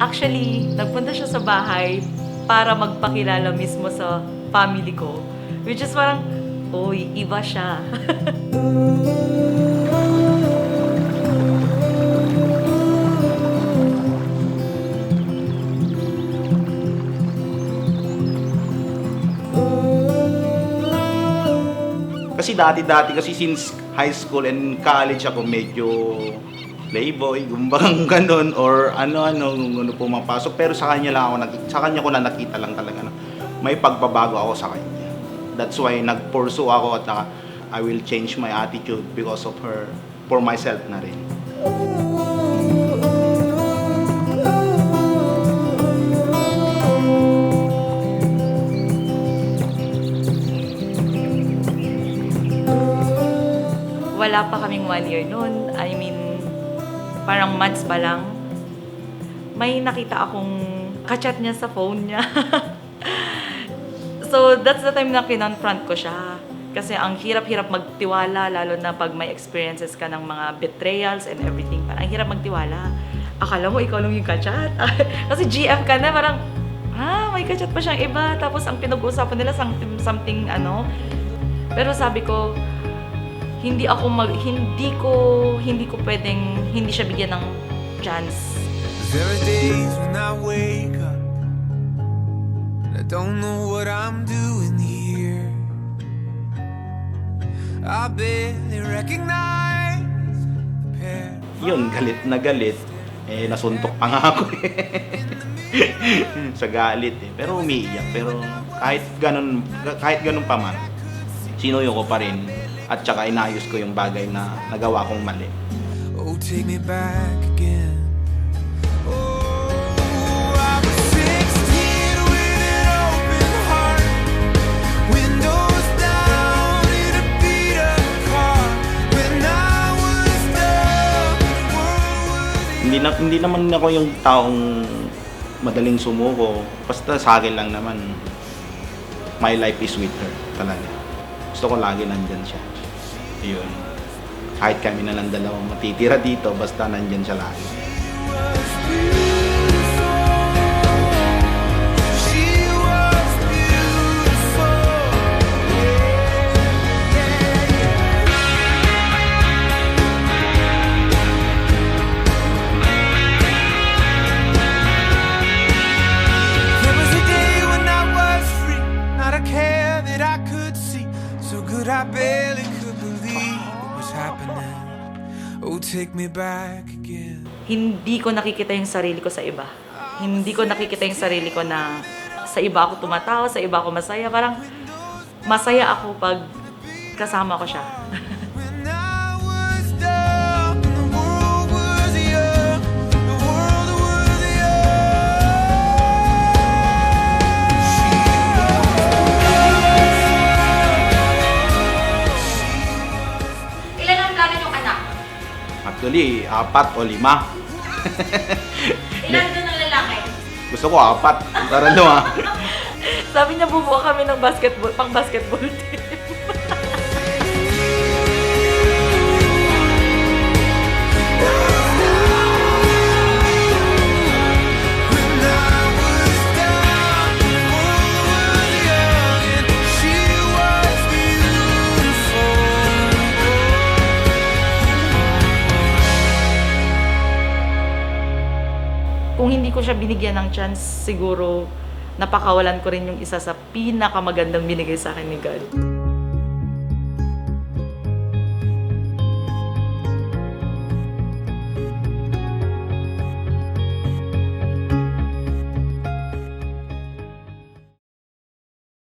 Actually, nagpunta siya sa bahay para magpakilala mismo sa family ko. Which is parang, uy, iba siya. Kasi dati kasi since high school and college ako medyo playboy, gumbang ganun or ano pumapasok, pero sa kanya lang ako sa kanya ko na nakita lang talaga na may pagbabago ako sa kanya. That's why nag-pursue ako at I will change my attitude because of her, for myself na rin. Wala pa kaming 1 year noon. I mean, parang months pa lang. May nakita akong kachat niya sa phone niya. So, that's the time na kinonfront ko siya. Kasi ang hirap-hirap magtiwala, lalo na pag may experiences ka ng mga betrayals and everything. Parang ang hirap magtiwala. Akala mo, ikaw lang yung kachat. Kasi GF ka na, parang, may kachat pa siyang iba. Tapos ang pinag-uusapan nila, something ano. Pero sabi ko, hindi ko pwedeng hindi siya bigyan ng chance. There are days when I wake up and I don't know what I'm doing here. I barely recognize the pair. Yun, galit na galit. Nasuntok pa nga ako sa galit Pero umiiyak. Pero kahit ganun pa man, sinuyo ko pa rin. At saka inayos ko yung bagay na nagawa kong mali. Oh, take me back again. Oh, I was 16 with an open heart, windows down in a beat-up car. When I was done, the world was Hindi naman ako yung taong madaling sumuko. Basta sa akin lang naman, my life is with her talaga. Gusto ko lagi nandyan siya. Yun. Kahit kami na lang dalawang matitira dito, basta nandyan siya lagi. There was a day when I was free, not a care that I could see. So good I barely could believe what was happening. Oh, take me back again. Hindi ko nakikita yung sarili ko sa iba. Hindi ko nakikita yung sarili ko na sa iba ako tumatawa, sa iba ako masaya. Parang masaya ako pag kasama ko siya. When I was down, the world was young, the world was Ilan ang plano yung anak? Actually, 4 o 5. Ilan doon ang lalaki? Gusto ko 4. Para Sabi niya bubuo kami ng pang basketball team. Kung hindi ko siya binigyan ng chance, siguro napakawalan ko rin yung isa sa pinakamagandang binigay sa akin ni God.